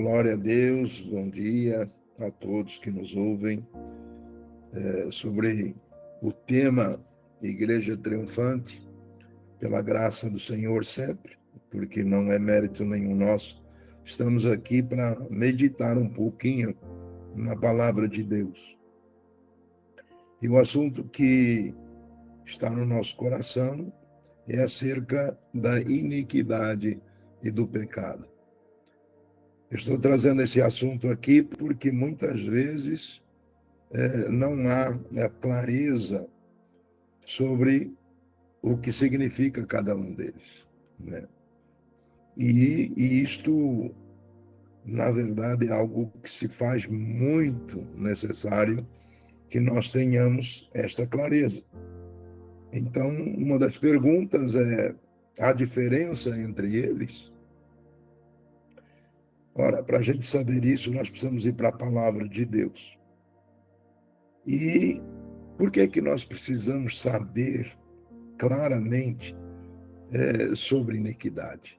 Glória a Deus, bom dia a todos que nos ouvem. Sobre o tema Igreja Triunfante, pela graça do Senhor sempre, porque não é mérito nenhum nosso, estamos aqui para meditar um pouquinho na palavra de Deus. E o assunto que está no nosso coração é acerca da iniquidade e do pecado. Estou trazendo esse assunto aqui porque muitas vezes não há clareza sobre o que significa cada um deles, né? E isto, na verdade, é algo que se faz muito necessário que nós tenhamos esta clareza. Então, uma das perguntas é a diferença entre eles. Ora, para a gente saber isso, nós precisamos ir para a palavra de Deus. E por que nós precisamos saber claramente sobre iniquidade?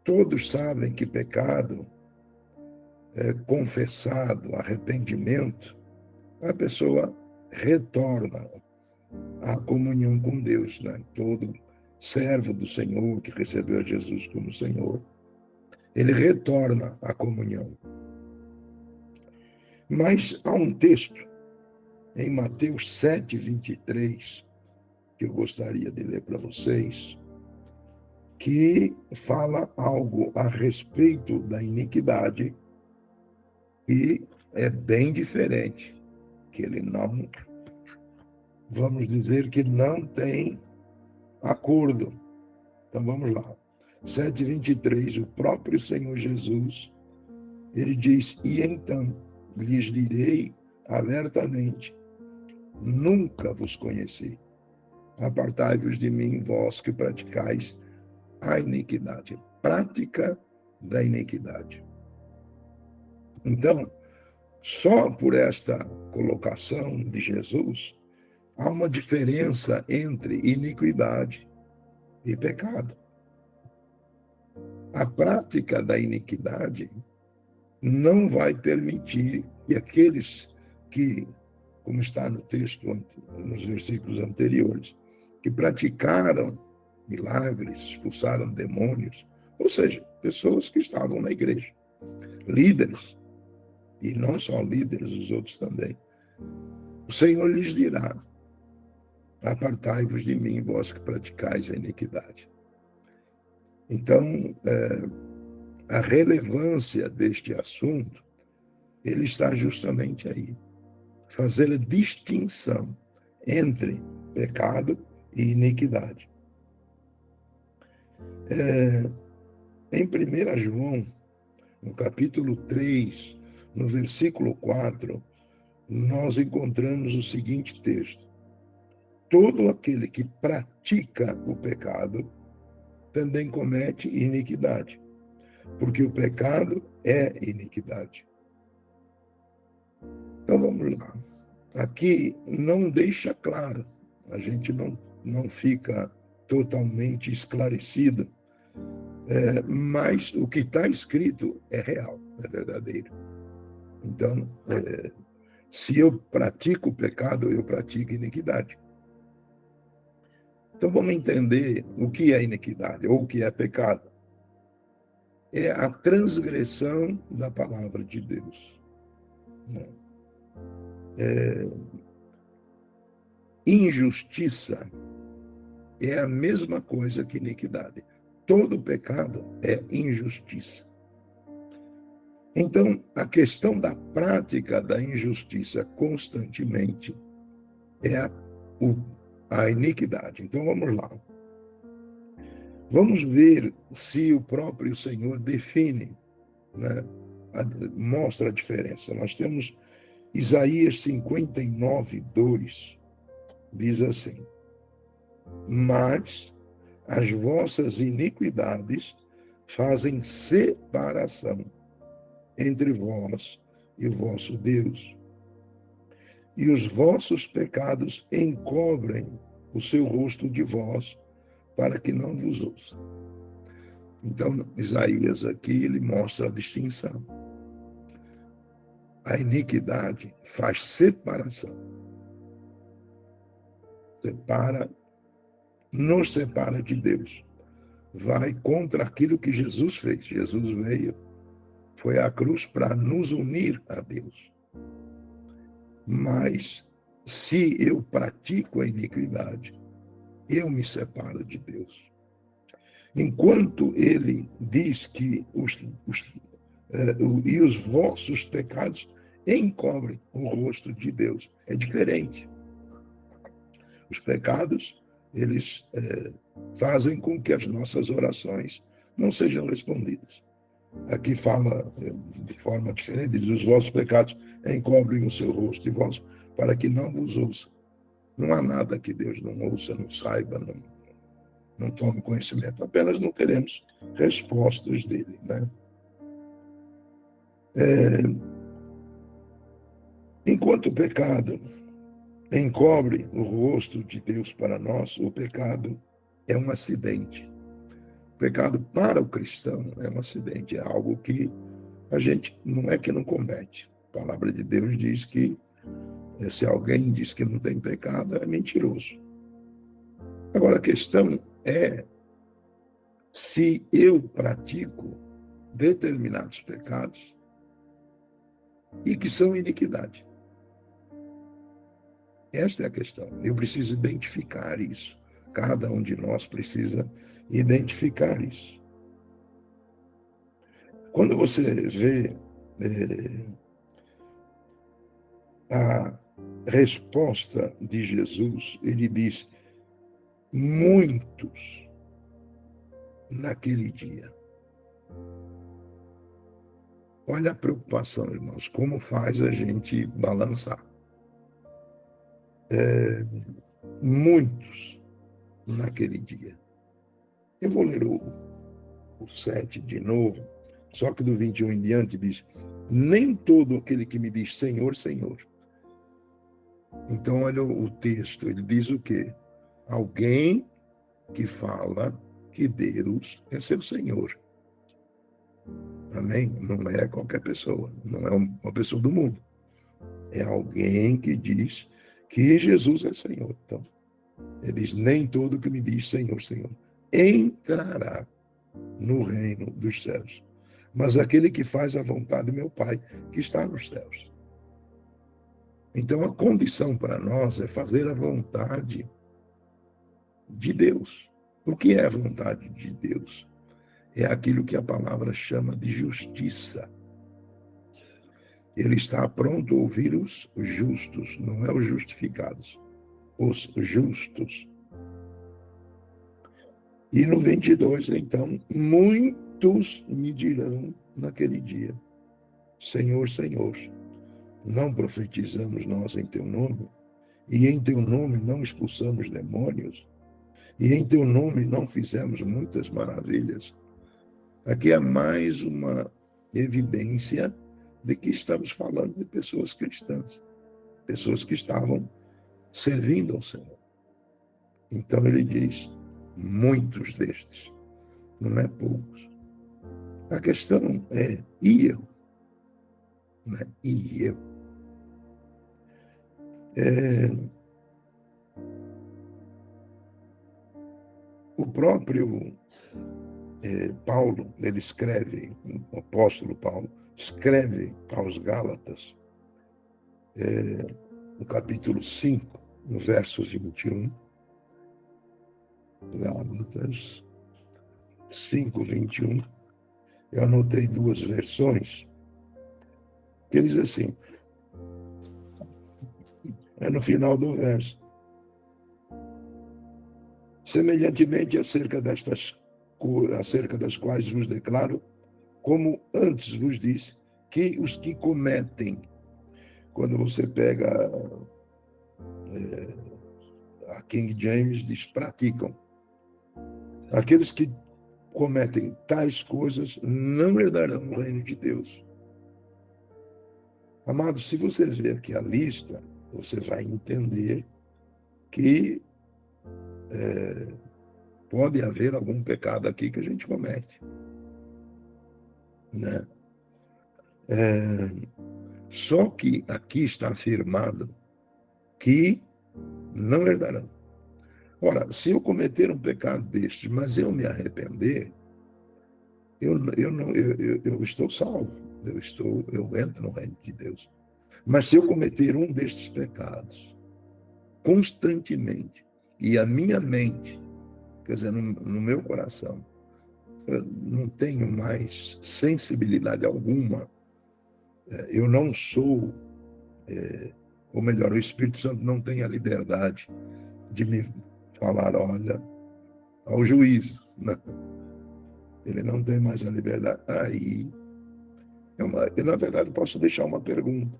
Todos sabem que pecado, confessado, arrependimento, a pessoa retorna à comunhão com Deus, né? Todo servo do Senhor que recebeu Jesus como Senhor, ele retorna à comunhão. Mas há um texto em Mateus 7:23, que eu gostaria de ler para vocês, que fala algo a respeito da iniquidade e é bem diferente, que ele não, vamos dizer que não tem acordo. Então vamos lá. 7:23, o próprio Senhor Jesus, ele diz: e então lhes direi abertamente, nunca vos conheci. Apartai-vos de mim, vós que praticais a iniquidade. Prática da iniquidade. Então, só por esta colocação de Jesus, há uma diferença entre iniquidade e pecado. A prática da iniquidade não vai permitir que aqueles que, como está no texto, nos versículos anteriores, que praticaram milagres, expulsaram demônios, ou seja, pessoas que estavam na igreja, líderes, e não só líderes, os outros também. O Senhor lhes dirá: apartai-vos de mim, vós que praticais a iniquidade. Então, a relevância deste assunto, ele está justamente aí. Fazer a distinção entre pecado e iniquidade. Em 1 João, no capítulo 3, no versículo 4, nós encontramos o seguinte texto: todo aquele que pratica o pecado também comete iniquidade, porque o pecado é iniquidade. Então vamos lá. Aqui não deixa claro, a gente não fica totalmente esclarecido, mas o que está escrito é real, é verdadeiro. Então, se eu pratico o pecado, eu pratico iniquidade. Então vamos entender o que é iniquidade ou o que é pecado. É a transgressão da palavra de Deus. Injustiça é a mesma coisa que iniquidade. Todo pecado é injustiça. Então, a questão da prática da injustiça constantemente é a iniquidade. Então, vamos lá. Vamos ver se o próprio Senhor define, né, mostra a diferença. Nós temos Isaías 59:2, diz assim: mas as vossas iniquidades fazem separação entre vós e o vosso Deus, e os vossos pecados encobrem o seu rosto de vós, para que não vos ouça. Então, Isaías aqui, ele mostra a distinção. A iniquidade faz separação. Separa, nos separa de Deus. Vai contra aquilo que Jesus fez. Jesus veio, foi à cruz para nos unir a Deus. Mas, se eu pratico a iniquidade, eu me separo de Deus. Enquanto ele diz que os vossos pecados encobrem o rosto de Deus. É diferente. Os pecados, eles fazem com que as nossas orações não sejam respondidas. Aqui fala de forma diferente, diz, os vossos pecados encobrem o seu rosto de vós, para que não vos ouça. Não há nada que Deus não ouça, não saiba, não tome conhecimento. Apenas não teremos respostas dele, né? Enquanto o pecado encobre o rosto de Deus para nós, o pecado é um acidente. O pecado para o cristão é um acidente, é algo que a gente não é que não comete. A palavra de Deus diz que se alguém diz que não tem pecado, é mentiroso. Agora, a questão é se eu pratico determinados pecados e que são iniquidade. Esta é a questão. Eu preciso identificar isso. Cada um de nós precisa identificar isso. Quando você vê a resposta de Jesus, ele diz, muitos naquele dia. Olha a preocupação, irmãos, como faz a gente balançar. Muitos naquele dia. Eu vou ler o 7 de novo, só que do 21 em diante diz, nem todo aquele que me diz Senhor, Senhor. Então, olha o texto, ele diz o quê? Alguém que fala que Deus é seu Senhor. Amém? Não é qualquer pessoa, não é uma pessoa do mundo. É alguém que diz que Jesus é Senhor. Então, ele diz, nem todo que me diz Senhor, Senhor, entrará no reino dos céus, mas aquele que faz a vontade do meu Pai, que está nos céus. Então, a condição para nós é fazer a vontade de Deus. O que é a vontade de Deus? É aquilo que a palavra chama de justiça. Ele está pronto a ouvir os justos, não é os justificados, os justos. E no 22, então, muitos me dirão naquele dia, Senhor, Senhor, não profetizamos nós em teu nome? E em teu nome não expulsamos demônios? E em teu nome não fizemos muitas maravilhas? Aqui é mais uma evidência de que estamos falando de pessoas cristãs, pessoas que estavam servindo ao Senhor. Então ele diz, muitos destes, não é poucos. A questão é, e eu? Né? E eu? O próprio Paulo, ele escreve, o apóstolo Paulo, escreve aos Gálatas, no capítulo 5, no verso 21, Gálatas 5, 21, eu anotei duas versões, que ele diz assim, é no final do verso, semelhantemente acerca das quais vos declaro, como antes vos disse, que os que cometem, quando você pega a King James diz, praticam. Aqueles que cometem tais coisas não herdarão o reino de Deus. Amados, se você ver aqui a lista, você vai entender que Pode haver algum pecado aqui que a gente comete, né? Só que aqui está afirmado que não herdarão. Ora, se eu cometer um pecado deste, mas eu me arrepender, eu estou salvo, eu entro no reino de Deus. Mas se eu cometer um destes pecados constantemente, e a minha mente, quer dizer, no meu coração, eu não tenho mais sensibilidade alguma, eu não sou, ou melhor, o Espírito Santo não tem a liberdade de me falar, olha, ao juízo, né? Ele não tem mais a liberdade. Aí, eu, na verdade, posso deixar uma pergunta.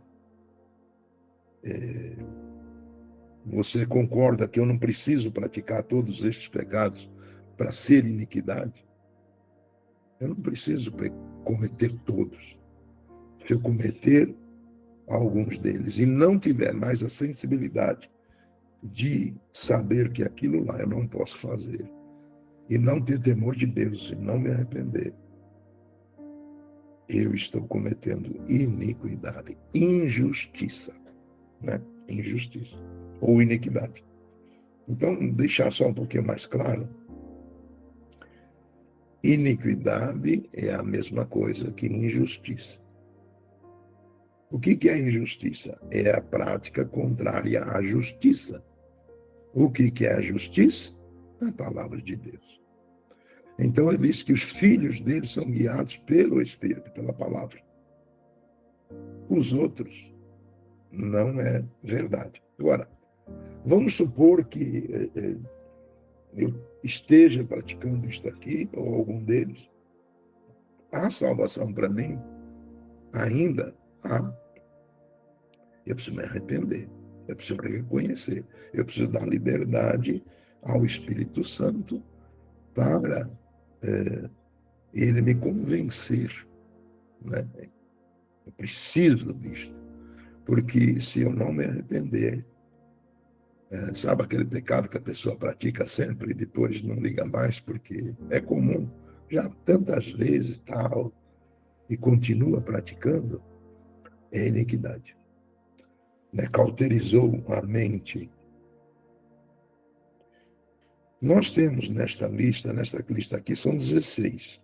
Você concorda que eu não preciso praticar todos estes pecados para ser iniquidade? Eu não preciso cometer todos. Se eu cometer alguns deles e não tiver mais a sensibilidade de saber que aquilo lá eu não posso fazer, e não ter temor de Deus e não me arrepender, eu estou cometendo iniquidade, injustiça, né? Injustiça ou iniquidade. Então, deixar só um pouquinho mais claro, iniquidade é a mesma coisa que injustiça. O que é injustiça? É a prática contrária à justiça. O que é a justiça? A palavra de Deus. Então, ele diz que os filhos dele são guiados pelo Espírito, pela palavra. Os outros não é verdade. Agora, vamos supor que eu esteja praticando isto aqui, ou algum deles. A salvação para mim ainda há. Eu preciso me arrepender, eu preciso reconhecer, eu preciso dar liberdade ao Espírito Santo para ele me convencer, né? Eu preciso disso, porque se eu não me arrepender, sabe aquele pecado que a pessoa pratica sempre e depois não liga mais, porque é comum, já tantas vezes tal, e continua praticando, é iniquidade. Né? Cauterizou a mente. Nós temos nesta lista aqui, são 16.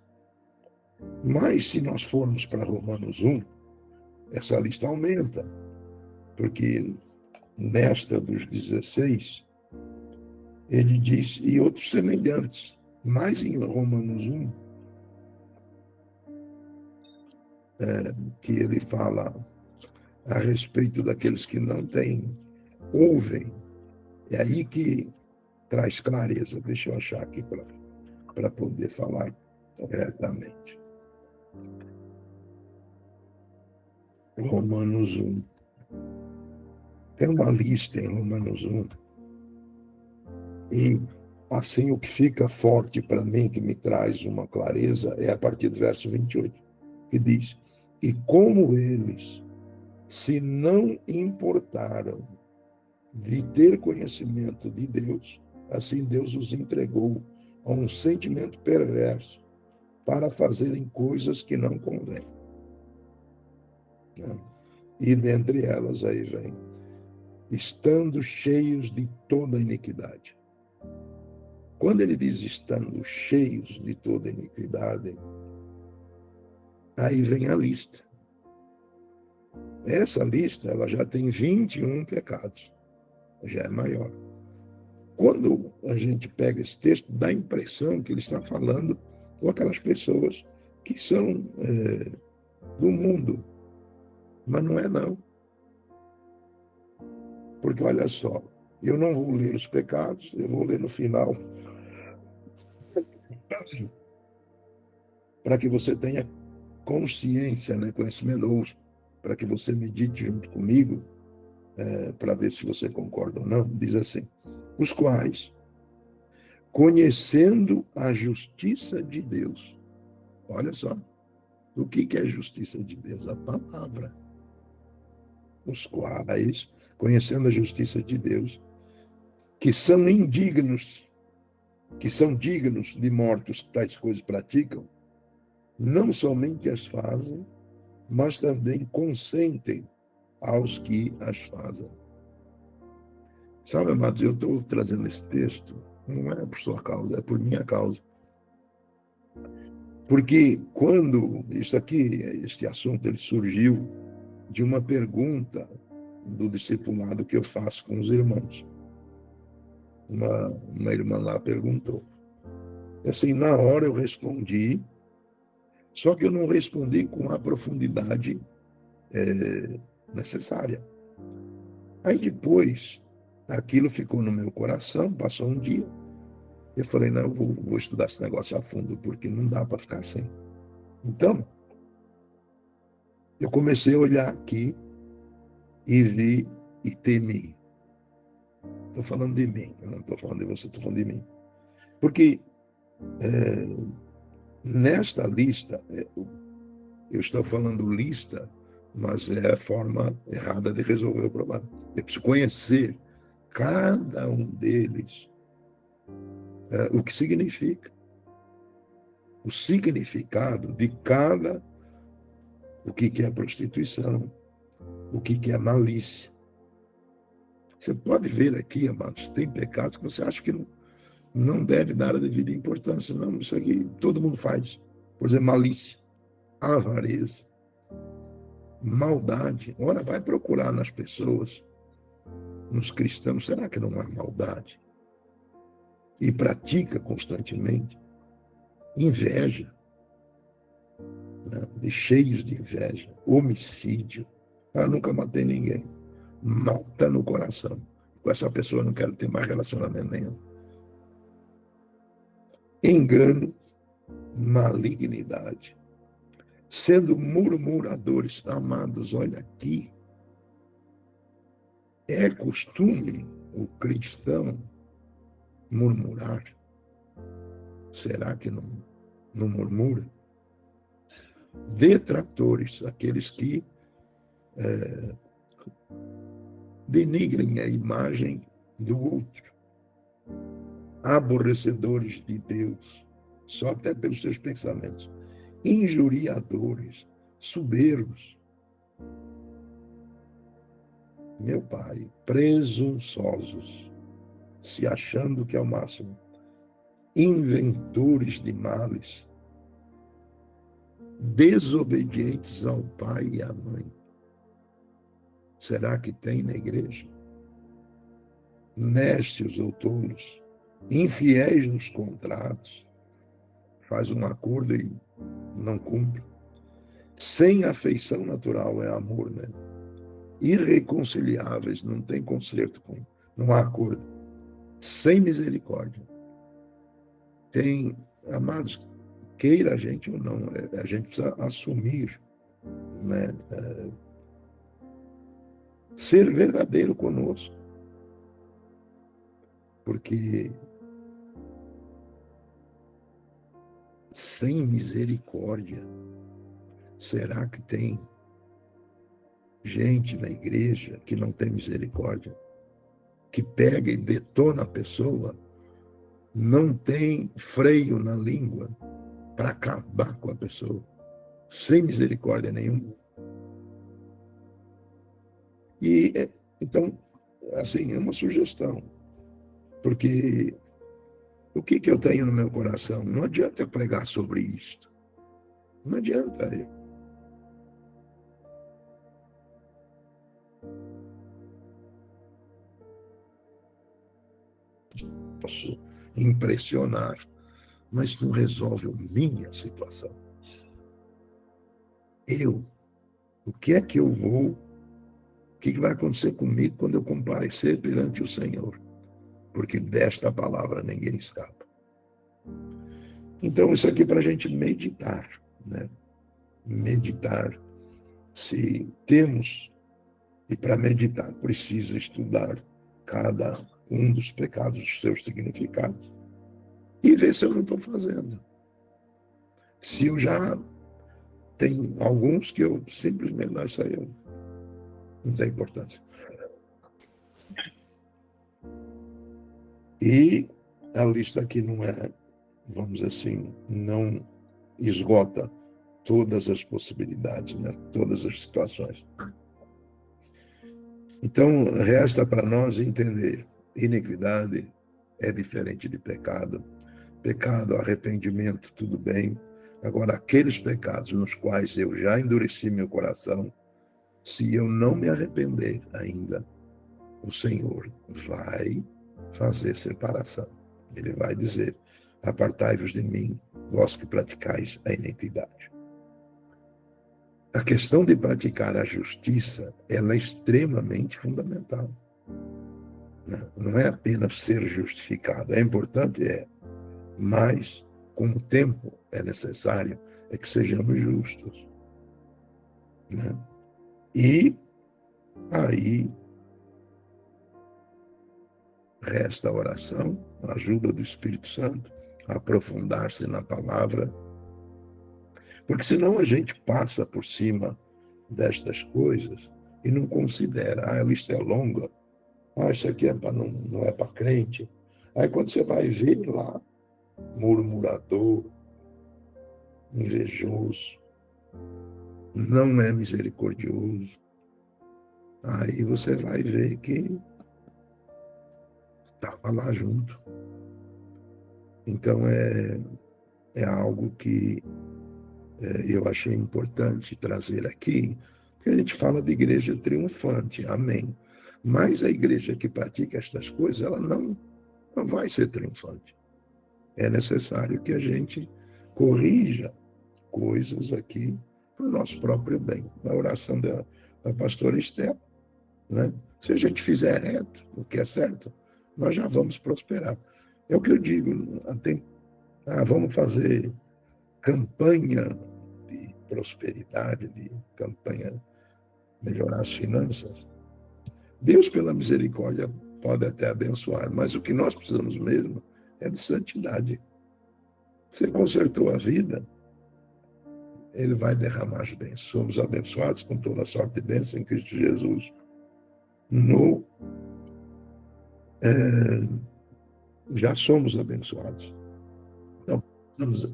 Mas se nós formos para Romanos 1, essa lista aumenta, porque nesta dos 16, ele diz, e outros semelhantes, mas em Romanos 1, que ele fala a respeito daqueles que não têm, ouvem, é aí que traz clareza. Deixa eu achar aqui para poder falar corretamente. Romanos 1. Tem uma lista em Romanos 1. E assim o que fica forte para mim, que me traz uma clareza, é a partir do verso 28, que diz, e como eles se não importaram de ter conhecimento de Deus, assim Deus os entregou a um sentimento perverso para fazerem coisas que não convêm. E dentre elas aí vem, estando cheios de toda iniquidade. Quando ele diz estando cheios de toda iniquidade, aí vem a lista. Essa lista, ela já tem 21 pecados. Já é maior. Quando a gente pega esse texto, dá a impressão que ele está falando com aquelas pessoas que são do mundo. Mas não é, não. Porque, olha só, eu não vou ler os pecados, eu vou ler no final. Para que você tenha consciência, né, conhecimento, ou para que você medite junto comigo, para ver se você concorda ou não, diz assim, os quais, conhecendo a justiça de Deus, olha só, o que é a justiça de Deus? A palavra. Os quais, conhecendo a justiça de Deus, que são indignos, que são dignos de mortos que tais coisas praticam, não somente as fazem, mas também consentem aos que as fazem. Sabe, amados, eu estou trazendo esse texto, não é por sua causa, é por minha causa. Porque quando este assunto ele surgiu de uma pergunta do discipulado que eu faço com os irmãos. Uma irmã lá perguntou. Assim, na hora eu respondi, só que eu não respondi com a profundidade necessária. Aí depois, aquilo ficou no meu coração, passou um dia, eu falei, não, eu vou estudar esse negócio a fundo, porque não dá para ficar sem. Então, eu comecei a olhar aqui e vi e temi. Estou falando de mim, eu não estou falando de você, estou falando de mim. Porque nesta lista, eu estou falando lista, mas é a forma errada de resolver o problema. Eu preciso conhecer cada um deles, o que significa. O significado de cada, o que é prostituição, o que é malícia. Você pode ver aqui, amados, tem pecados que você acha que não deve dar a devida importância. Não, isso aqui todo mundo faz. Por exemplo, malícia, avareza, maldade. Ora, vai procurar nas pessoas, nos cristãos, será que não há maldade? E pratica constantemente. Inveja, né? Cheios de inveja, homicídio. Ah, nunca matei ninguém. Mata no coração. Com essa pessoa eu não quero ter mais relacionamento nenhum. Engano, malignidade, sendo murmuradores. Amados, olha aqui, é costume o cristão murmurar? Será que não murmura? Detratores, aqueles que denigrem a imagem do outro. Aborrecedores de Deus, só até pelos seus pensamentos. Injuriadores, soberbos. Meu pai, presunçosos, se achando que é o máximo. Inventores de males, desobedientes ao pai e à mãe. Será que tem na igreja? Nécios ou tolos, infiéis nos contratos, faz um acordo e não cumpre. Sem afeição natural é amor, né? Irreconciliáveis, não tem conserto com, não há acordo. Sem misericórdia. Tem, amados, queira a gente ou não, a gente precisa assumir, né? Ser verdadeiro conosco. Porque sem misericórdia, será que tem gente na igreja que não tem misericórdia? Que pega e detona a pessoa, não tem freio na língua para acabar com a pessoa, sem misericórdia nenhuma. E, então, assim, é uma sugestão, porque o que eu tenho no meu coração? Não adianta eu pregar sobre isto. Não adianta. Posso impressionar, mas não resolve a minha situação. O que é que eu vou, o que vai acontecer comigo quando eu comparecer perante o Senhor? Porque desta palavra ninguém escapa. Então, isso aqui é para a gente meditar, né? Meditar. Se temos, e para meditar, precisa estudar cada um dos pecados, os seus significados, e ver se eu não estou fazendo. Se eu já tenho alguns que eu simplesmente não sei, não tem importância. E a lista aqui não é, vamos dizer assim, não esgota todas as possibilidades, né? Todas as situações. Então, resta para nós entender: iniquidade é diferente de pecado. Pecado, arrependimento, tudo bem. Agora, aqueles pecados nos quais eu já endureci meu coração, se eu não me arrepender ainda, o Senhor vai fazer separação. Ele vai dizer: apartai-vos de mim, vós que praticais a iniquidade. A questão de praticar a justiça, ela é extremamente fundamental. Não é apenas ser justificado. É importante, mas com o tempo é necessário que sejamos justos. Né? E aí resta a oração, a ajuda do Espírito Santo, aprofundar-se na palavra, porque senão a gente passa por cima destas coisas e não considera: a lista é longa, isso aqui não é para crente. Aí quando você vai ver lá, murmurador, invejoso, não é misericordioso, aí você vai ver que estava lá junto. Então é algo que eu achei importante trazer aqui, porque a gente fala de igreja triunfante, amém. Mas a igreja que pratica estas coisas, ela não vai ser triunfante. É necessário que a gente corrija coisas aqui para o nosso próprio bem. Na oração da pastora Esther, né? Se a gente fizer reto, o que é certo, nós já vamos prosperar. É o que eu digo, vamos fazer campanha de prosperidade, de campanha melhorar as finanças. Deus, pela misericórdia, pode até abençoar, mas o que nós precisamos mesmo é de santidade. Você consertou a vida, Ele vai derramar as bênçãos. Somos abençoados com toda a sorte e bênção em Cristo Jesus. Já somos abençoados. Então, precisamos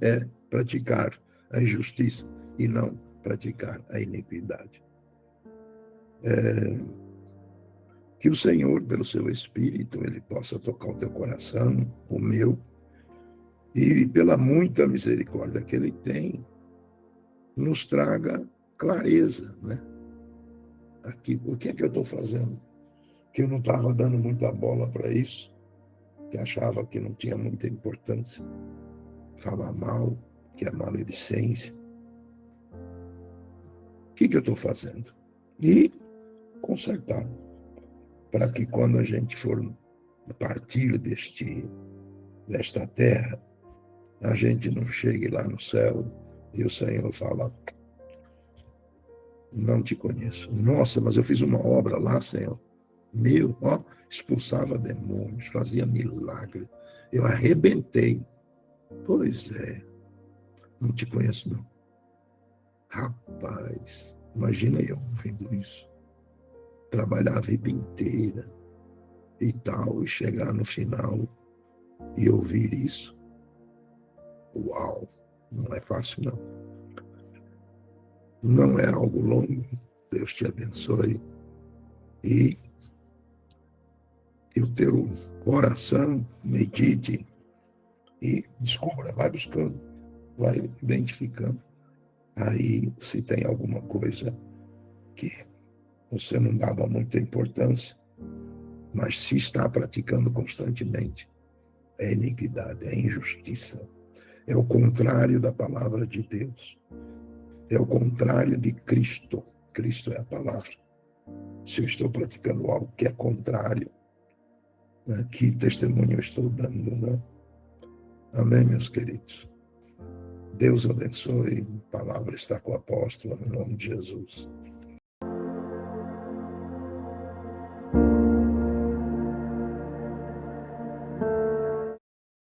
praticar a injustiça e não praticar a iniquidade. Que o Senhor, pelo seu Espírito, Ele possa tocar o teu coração, o meu, e pela muita misericórdia que Ele tem, nos traga clareza, né? Aqui, o que é que eu estou fazendo? Que eu não estava dando muita bola para isso, que achava que não tinha muita importância. Falar mal, que é maledicência. O que eu estou fazendo? E consertar, para que quando a gente for partir desta terra, a gente não chegue lá no céu e o Senhor fala: não te conheço. Nossa, mas eu fiz uma obra lá, Senhor. Expulsava demônios, fazia milagre. Eu arrebentei. Pois é, não te conheço não. Rapaz, imagina eu ouvindo isso. Trabalhar a vida inteira e tal, e chegar no final e ouvir isso. Uau, não é fácil não. Não é algo longo. Deus te abençoe. E que o teu coração medite e descubra, vai buscando, vai identificando. Aí, se tem alguma coisa que você não dava muita importância, mas se está praticando constantemente, é iniquidade, é injustiça. É o contrário da palavra de Deus. É o contrário de Cristo. Cristo é a palavra. Se eu estou praticando algo que é contrário, né, que testemunho eu estou dando, né? Amém, meus queridos? Deus abençoe. A palavra está com o apóstolo, em nome de Jesus.